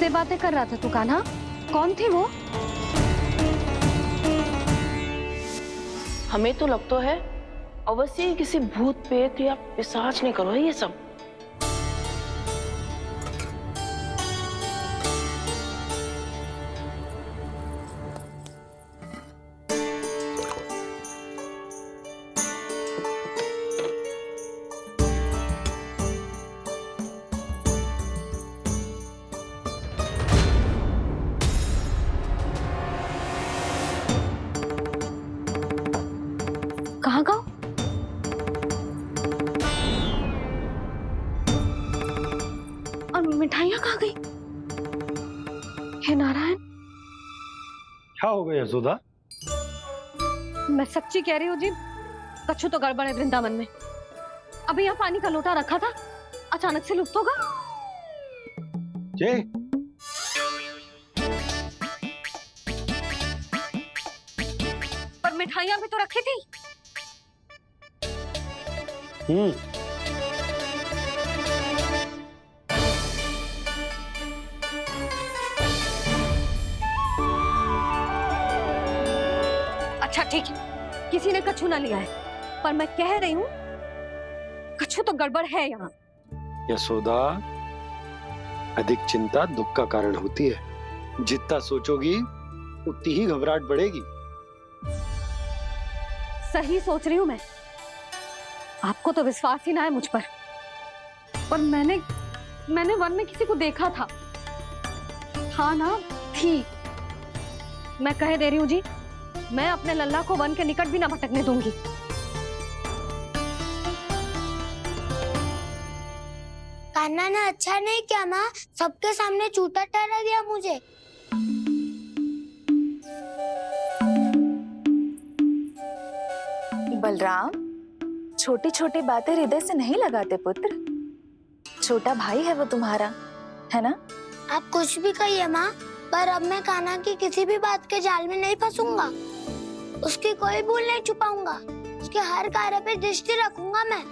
किससे बातें कर रहा था तू कान्हा? कौन थी वो? हमें तो लगता है अवश्य किसी भूत पेट या पिशाच ने करो है ये सब। कहाँ गाँव? और मिठाइयाँ कहाँ गई? हे नारायण, क्या हो गया यशोदा? मैं सच्ची कह रही हूँ जी, कछु तो गड़बड़ है वृंदावन में। अभी यहाँ पानी का लोटा रखा था, अचानक से लुप्त होगा। जे पर मिठाइयाँ भी तो रखी थी। अच्छा ठीक है, किसी ने कछु ना लिया है, पर मैं कह रही हूँ कछु तो गड़बड़ है यहाँ। यशोदा, अधिक चिंता दुख का कारण होती है। जितना सोचोगी उतनी ही घबराहट बढ़ेगी। सही सोच रही हूँ मैं। आपको तो विश्वास ही ना है मुझ पर मैंने वन में किसी को देखा था। हाँ ना, थी। मैं कह दे रही हूँ जी, मैं अपने लल्ला को वन के निकट भी ना भटकने दूंगी। कान्हा ने अच्छा नहीं किया माँ, सबके सामने झूठा ठहरा दिया मुझे। बलराम, छोटी छोटी बातें हृदय से नहीं लगाते पुत्र। छोटा भाई है वो तुम्हारा, है ना? आप कुछ भी कहिए माँ, पर अब मैं कान्हा की किसी भी बात के जाल में नहीं फंसूंगा। उसकी कोई भूल नहीं छुपाऊंगा। उसके हर कार्य पे दृष्टि रखूंगा मैं,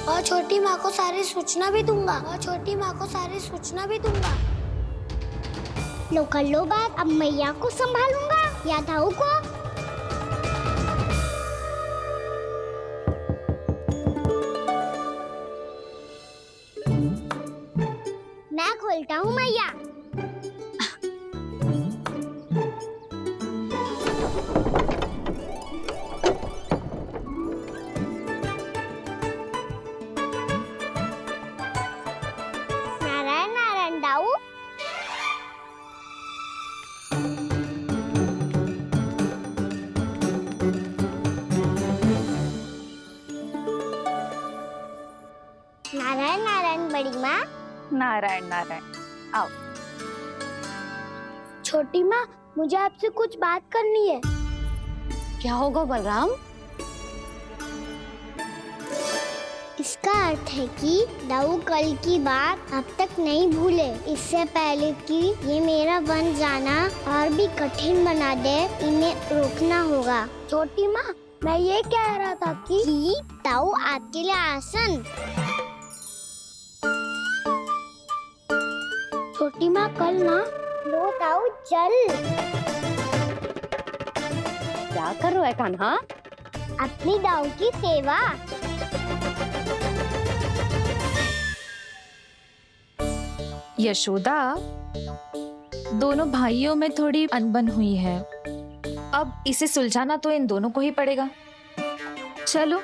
और छोटी माँ को सारी सूचना भी दूंगा। लो कर लो बात, अब मैया को संभालूंगा या दाऊ को। मैं खोलता हूँ मैया। नारायण नारायण दाऊ। नारायण नारायण बड़ी माँ। नारायण नारायण, आओ। छोटी माँ, मुझे आपसे कुछ बात करनी है। क्या होगा बलराम? इसका अर्थ है कि दाऊ कल की बात अब तक नहीं भूले। इससे पहले कि ये मेरा वन जाना और भी कठिन बना दे, इन्हें रोकना होगा। छोटी माँ, मैं ये कह रहा था कि दाऊ आपके लिए आसन। छोटी माँ, कल ना लो दाऊ चल। क्या कर रहा है कान्हा? अपनी दाऊ की सेवा। यशोदा, दोनों भाइयों में थोड़ी अनबन हुई है। अब इसे सुलझाना तो इन दोनों को ही पड़ेगा। चलो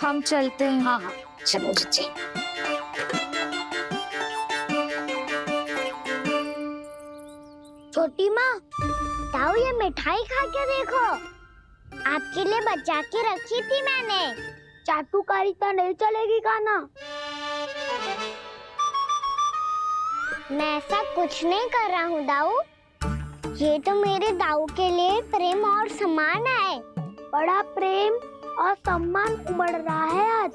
हम चलते हैं। हाँ हाँ, चलो जी। छोटी माँ, दाऊ ये मिठाई खा के देखो। आपके लिए बचा के रखी थी मैंने। चाटुकारिता नहीं चलेगी कान्हा। मैं ऐसा कुछ नहीं कर रहा हूँ दाऊ। ये तो मेरे दाऊ के लिए प्रेम और सम्मान है। बड़ा प्रेम और सम्मान उमड़ रहा है आज।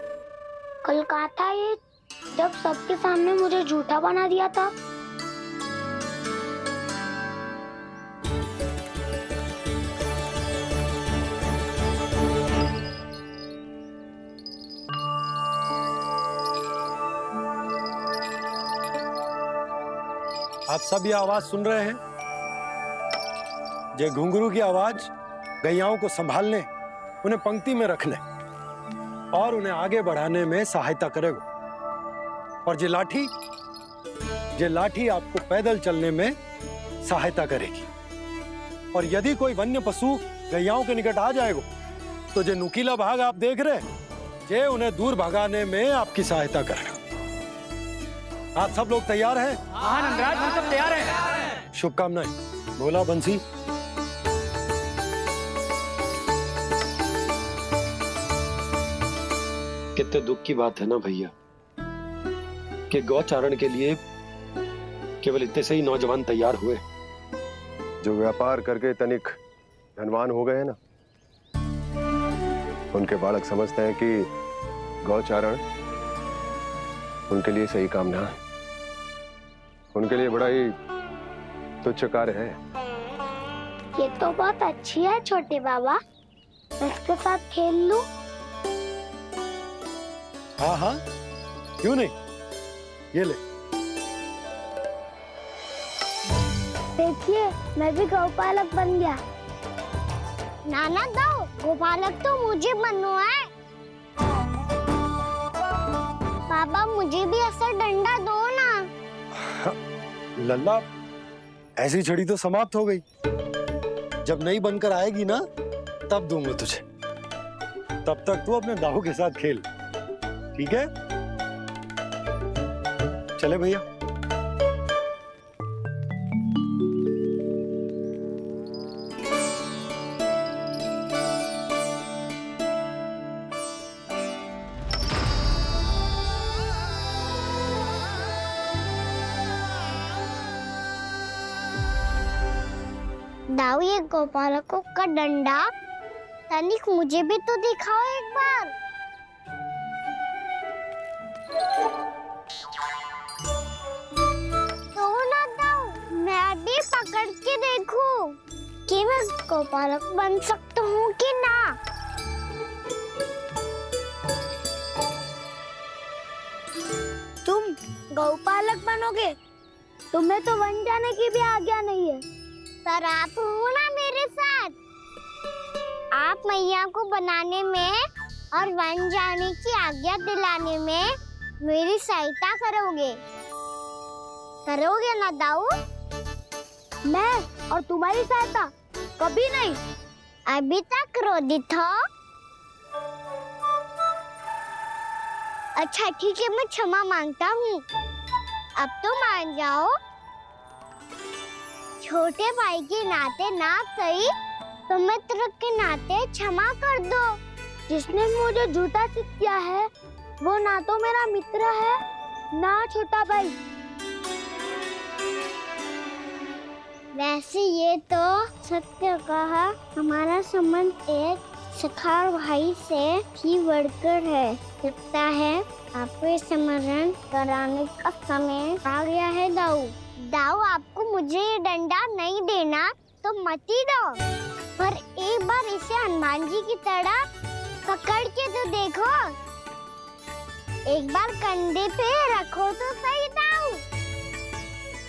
कल कहा था ये, जब सबके सामने मुझे झूठा बना दिया था। आप सब ये आवाज सुन रहे हैं? ये घुंघरू की आवाज गैयाओं को संभालने, उन्हें पंक्ति में रखने और उन्हें आगे बढ़ाने में सहायता करेगा। और ये लाठी आपको पैदल चलने में सहायता करेगी। और यदि कोई वन्य पशु गैयाओं के निकट आ जाएगा तो जो नुकीला भाग आप देख रहे हैं, ये उन्हें दूर भगाने में आपकी सहायता करेगा। आप सब लोग तैयार हैं? हाँ नंदराज, हम सब तैयार हैं। शुभकामनाएं। बोला बंसी। कितने दुख की बात है ना भैया कि गौचारण के लिए केवल इतने से ही नौजवान तैयार हुए। जो व्यापार करके तनिक धनवान हो गए हैं ना, उनके बालक समझते हैं कि गौचारण उनके लिए सही काम ना है, उनके लिए बड़ा ही तुच्छ कार्य है। ये तो बहुत अच्छी है छोटे बाबा, इसके साथ खेल लूं? हाँ हाँ, क्यों नहीं, ये ले। देखिए, मैं भी गौपालक बन गया। नाना दो, गौपालक तो मुझे बनना है। पापा मुझे भी ऐसा डंडा दो ना। लल्ला, ऐसी छड़ी तो समाप्त हो गई। जब नई बनकर आएगी ना, तब दूंगा तुझे। तब तक तू अपने दाऊ के साथ खेल, ठीक है? चले भैया। दाऊ, ये गोपालकों का डंडा तनिक मुझे भी तो दिखाओ एक बार। तो ना दाऊ, मैं भी पकड़ के देखूं कि मैं गोपालक बन सकता हूँ कि ना। तुम गौपालक बनोगे? तुम्हें तो वन जाने की भी आज्ञा नहीं है। पर आप हो ना मेरे साथ। आप मैया को बनाने में और वन जाने की आज्ञा दिलाने में मेरी सहायता करोगे ना दाऊ? मैं और तुम्हारी सहायता कभी नहीं। अभी तक क्रोधित हो? अच्छा ठीक है, मैं क्षमा मांगता हूँ। अब तो मान जाओ। छोटे भाई के नाते ना सही तो मित्र के नाते क्षमा कर दो। जिसने मुझे झूठा सिद्ध किया है वो ना तो मेरा मित्र है ना छोटा भाई। वैसे ये तो सत्य कहा, हमारा संबंध एक सखार भाई से भी बढ़कर है। लगता है आपको स्मरण कराने का समय आ गया है दाऊ। दाऊ, आपको मुझे ये डंडा नहीं देना तो मत ही दो, पर एक बार इसे हनुमान जी की तरह पकड़ के तो देखो। एक बार कंधे पे रखो तो सही दाऊ,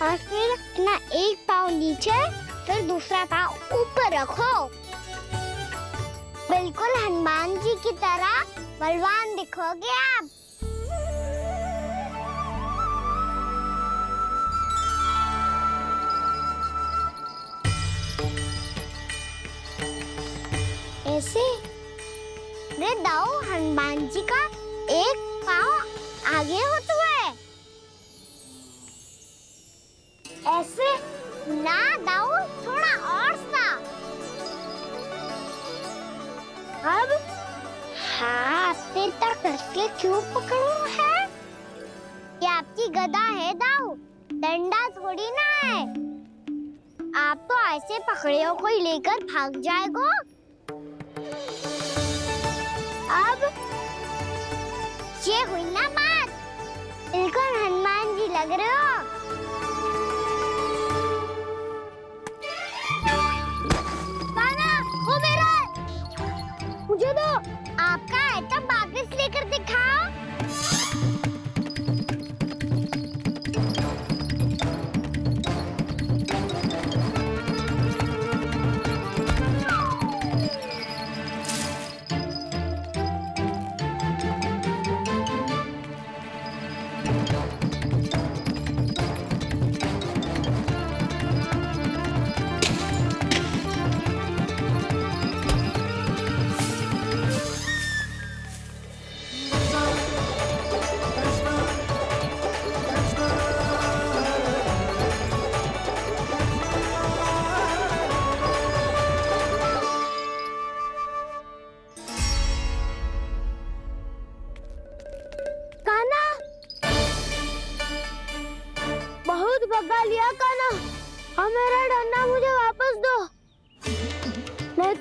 और फिर अपना एक पाँव नीचे फिर दूसरा पाँव ऊपर रखो। बिल्कुल हनुमान जी की तरह बलवान दिखोगे आप। ऐसे रे दाऊ, हनुमान जी का एक पाँव आगे होता है। ऐसे ना दाऊ, थोड़ा और सा। अब हाथ पे तक करके क्यों पकड़ू है? ये आपकी गदा है दाऊ, डंडा थोड़ी ना है। आप तो ऐसे पकड़ियों को ही लेकर भाग जाएगो। अब ये हुई ना बात, बिल्कुल हनुमान जी लग रहे हो। पाना, वो मेरा, मुझे दो। आपका आइटम वापस लेकर दिखाओ।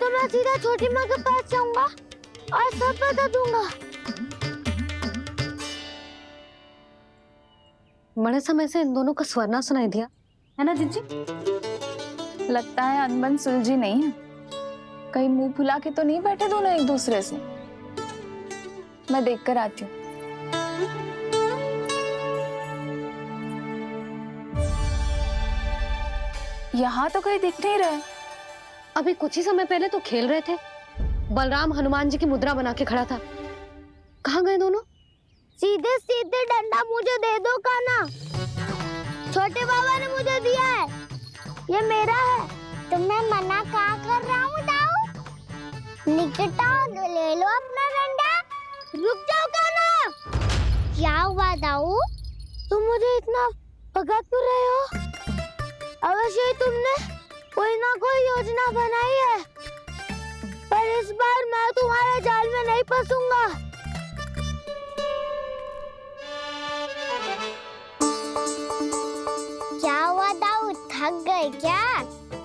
तो मैं सीधा छोटी माँ के पास जाऊंगा और सब बता दूंगा। बड़े समय से इन दोनों का स्वर ना सुनाई दिया, है ना जीजी? लगता है अनबन सुलझी नहीं है। कहीं मुंह फुला के तो नहीं बैठे दोनों एक दूसरे से। मैं देख कर आती हूँ। यहाँ तो कहीं दिख नहीं रहा है। अभी कुछ ही समय पहले तो खेल रहे थे। बलराम हनुमान जी की मुद्रा बना के खड़ा था। कहाँ गए दोनों? सीधे सीधे डंडा मुझे दे दो काना। छोटे बाबा ने मुझे दिया है, ये मेरा है। तो मैं मना कहाँ कर रहा हूँ दाऊ? निकट आओ तो ले लो अपना डंडा। रुक जाओ काना। क्या हुआ दाऊ? तुम मुझे इतना भगा क्यों रहे हो? अवश्य ही तुमने कोई ना कोई योजना बनाई है, पर इस बार मैं तुम्हारे जाल में नहीं फंसूंगा। क्या हुआ दाऊ, थक गए क्या?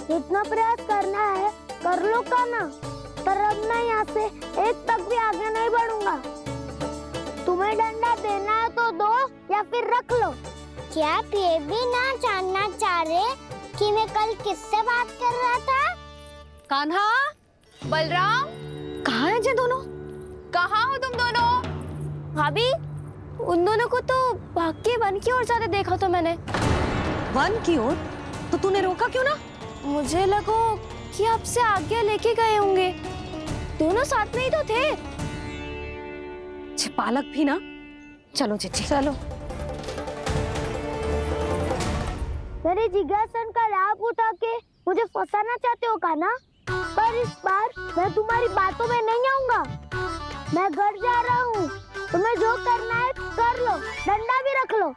जितना प्रयास करना है कर लो काना, पर अब मैं यहाँ से एक तक भी आगे नहीं बढ़ूंगा। तुम्हें डंडा देना है तो दो या फिर रख लो। क्या आप ये भी ना जानना चाह रहे कि मैं कल किससे बात कर रहा था? कान्हा, बलराम, कहाँ हैं ये दोनों? कहाँ हो तुम दोनों? भाभी, उन दोनों को तो भाग के वन की ओर जाते देखा तो मैंने। वन की ओर? तो तूने रोका क्यों ना? मुझे लगा कि आपसे आज्ञा लेके गए होंगे। दोनों साथ में ही तो थे। पालक भी ना। चलो जीजी, चलो। मेरे जिज्ञासन का लाभ उठा के मुझे फंसाना चाहते हो काना? पर इस बार मैं तुम्हारी बातों में नहीं आऊंगा। मैं घर जा रहा हूँ, तुम्हें जो करना है कर लो, डंडा भी रख लो।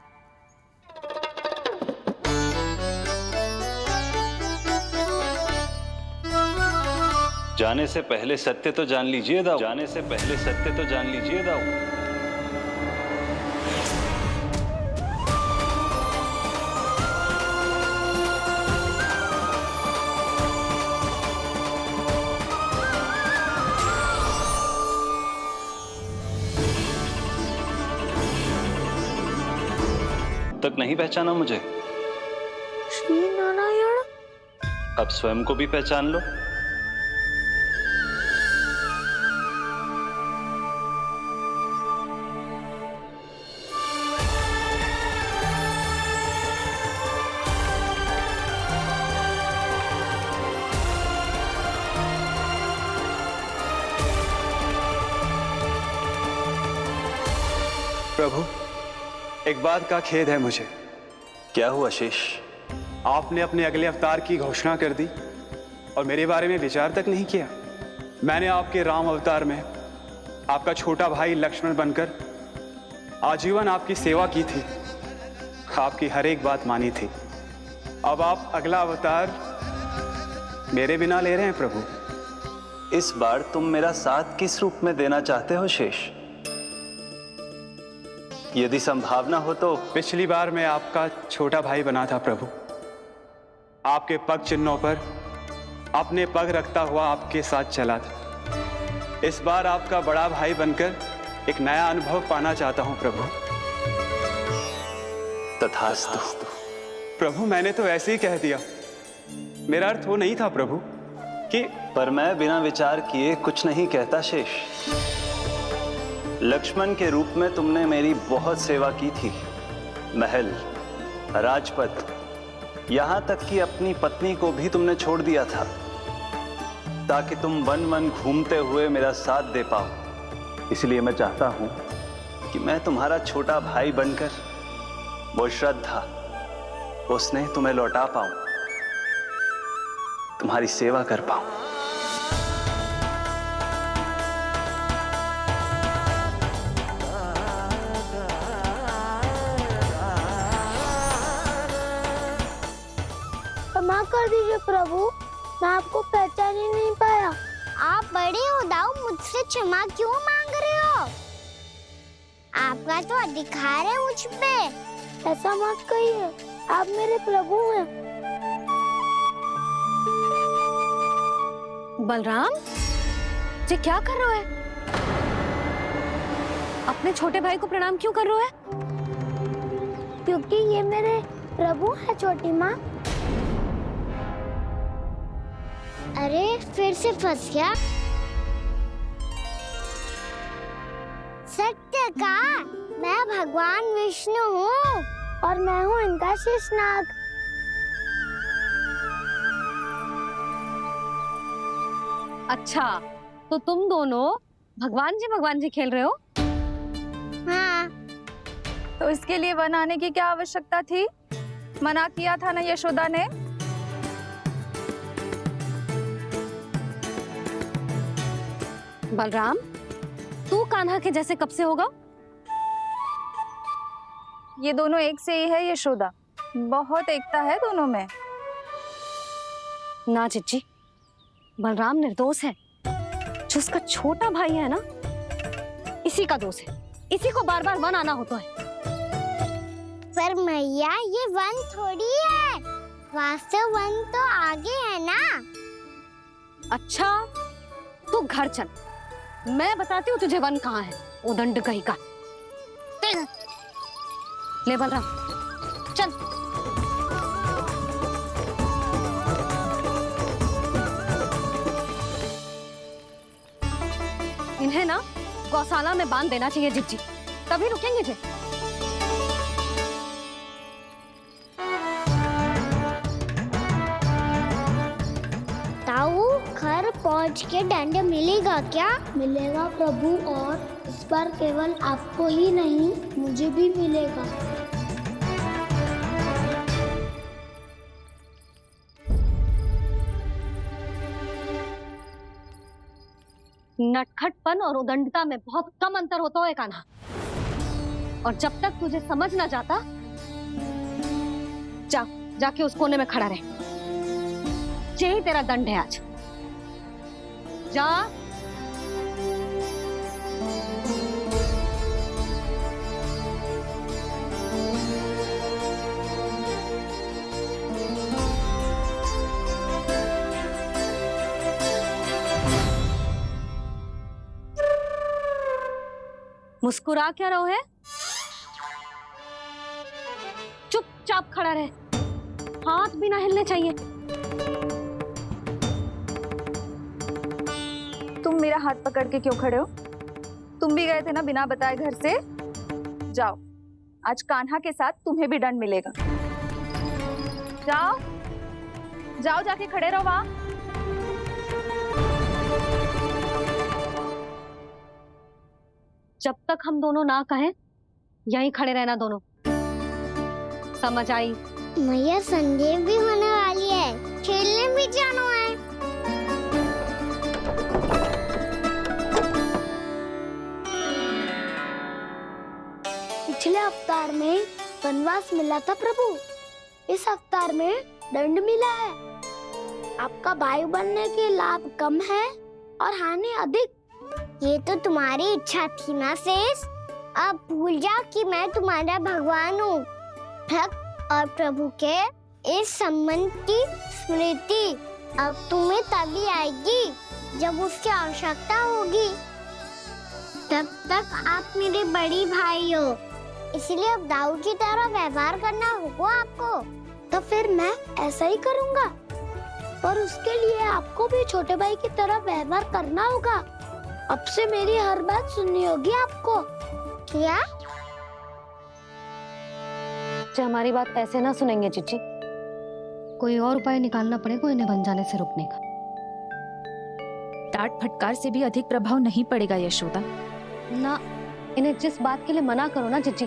जाने से पहले सत्य तो जान लीजिए दाऊ। जाने से पहले सत्य तो जान लीजिए दाऊ। तक नहीं पहचाना मुझे? श्री नारायण। अब स्वयं को भी पहचान लो। प्रभु, एक बात का खेद है मुझे। क्या हुआ शेष? आपने अपने अगले अवतार की घोषणा कर दी और मेरे बारे में विचार तक नहीं किया। मैंने आपके राम अवतार में आपका छोटा भाई लक्ष्मण बनकर आजीवन आपकी सेवा की थी, आपकी हर एक बात मानी थी। अब आप अगला अवतार मेरे बिना ले रहे हैं प्रभु। इस बार तुम मेरा साथ किस रूप में देना चाहते हो शेष? यदि संभावना हो तो। पिछली बार मैं आपका छोटा भाई बना था प्रभु। आपके पग चिन्हों पर अपने पग रखता हुआ आपके साथ चला था। इस बार आपका बड़ा भाई बनकर एक नया अनुभव पाना चाहता हूं प्रभु। तथास्तु। प्रभु, मैंने तो ऐसे ही कह दिया, मेरा अर्थ वो नहीं था प्रभु कि। पर मैं बिना विचार किए कुछ नहीं कहता शेष। लक्ष्मण के रूप में तुमने मेरी बहुत सेवा की थी। महल, राजपथ, यहां तक कि अपनी पत्नी को भी तुमने छोड़ दिया था ताकि तुम वन वन घूमते हुए मेरा साथ दे पाओ। इसलिए मैं चाहता हूं कि मैं तुम्हारा छोटा भाई बनकर वो श्रद्धा, वो स्नेह तुम्हें लौटा पाऊं, तुम्हारी सेवा कर पाऊं। क्षमा कर दीजिए प्रभु, मैं आपको पहचान ही नहीं पाया। आप बड़े हो दाऊ, मुझसे क्षमा क्यों मांग रहे हो? आपका तो अधिकार है मुझ पे। ऐसा मत कहिए, आप मेरे प्रभु हैं। बलराम, ये क्या कर रहा है? अपने छोटे भाई को प्रणाम क्यों कर रहा है? क्योंकि ये मेरे प्रभु है छोटी माँ। अरे फिर से फंस गया। सत्य का मैं भगवान विष्णु हूँ और मैं हूँ इनका शेषनाग। अच्छा, तो तुम दोनों भगवान जी खेल रहे हो? हाँ। तो इसके लिए वन आने की क्या आवश्यकता थी? मना किया था ना यशोदा ने। बलराम, तू कान्हा के जैसे कब से होगा? ये दोनों एक से ही है यशोदा, बहुत एकता है दोनों में। ना चिच्ची, बलराम निर्दोष है। जो उसका छोटा भाई है ना, इसी का दोष है। इसी को बार बार वन आना होता है। पर मैया ये वन थोड़ी है, वास्तव वन तो आगे है ना। अच्छा, तू घर चल, मैं बताती हूँ तुझे वन कहाँ है। उदंड कहीं का। ले बलराम, चल। इन्हें ना गौशाला में बांध देना चाहिए जिज्जी, तभी रुकेंगे जे। ताऊ, घर पहुंच के दंड मिलेगा क्या? मिलेगा प्रभु, और इस बार केवल आपको ही नहीं मुझे भी मिलेगा। नटखटपन और उदंडता में बहुत कम अंतर होता है कान्हा, और जब तक तुझे समझ ना जाता, जाके उस कोने में खड़ा रहे। यही तेरा दंड है आज। जा। मुस्कुरा क्या रहो है? चुपचाप खड़ा रहे, हाथ भी ना हिलने चाहिए। तुम मेरा हाथ पकड़ के क्यों खड़े हो? तुम भी गए थे ना बिना बताए घर से। जाओ, आज कान्हा के साथ तुम्हें भी दंड मिलेगा। जाओ जाओ, जाके खड़े रहो वहां। जब तक हम दोनों ना कहें, यहीं खड़े रहना दोनों। समझ आई? मैया, संडे भी होने वाली है, खेलने भी जाना है। पिछले अवतार में वनवास मिला था प्रभु, इस अवतार में दंड मिला है। आपका भाई बनने के लाभ कम है और हानि अधिक। ये तो तुम्हारी इच्छा थी ना शेष। अब भूल जाओ कि मैं तुम्हारा भगवान हूँ। भक्त और प्रभु के इस संबंध की स्मृति अब तुम्हें तभी आएगी जब उसकी आवश्यकता होगी। तब तक आप मेरे बड़ी भाई हो, इसलिए अब दाऊ की तरह व्यवहार करना होगा आपको। तो फिर मैं ऐसा ही करूँगा, पर उसके लिए आपको भी छोटे भाई की तरह व्यवहार करना होगा। अब से मेरी हर बात सुननी होगी आपको। क्या? जो हमारी बात ऐसे ना सुनेंगे चिच्ची, कोई और उपाय निकालना पड़ेगा इन्हें बन जाने से रोकने का। डांट फटकार से भी अधिक प्रभाव नहीं पड़ेगा यशोदा। ना, इन्हें जिस बात के लिए मना करो ना चिच्ची,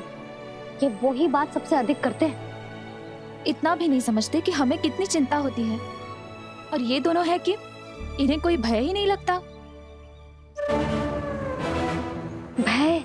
ये वही बात सबसे अधिक करते हैं। इतना भी नहीं समझते कि हमें कितनी चिंता होती है, और ये दोनों है कि इन्हें कोई भय ही नहीं लगता। भय?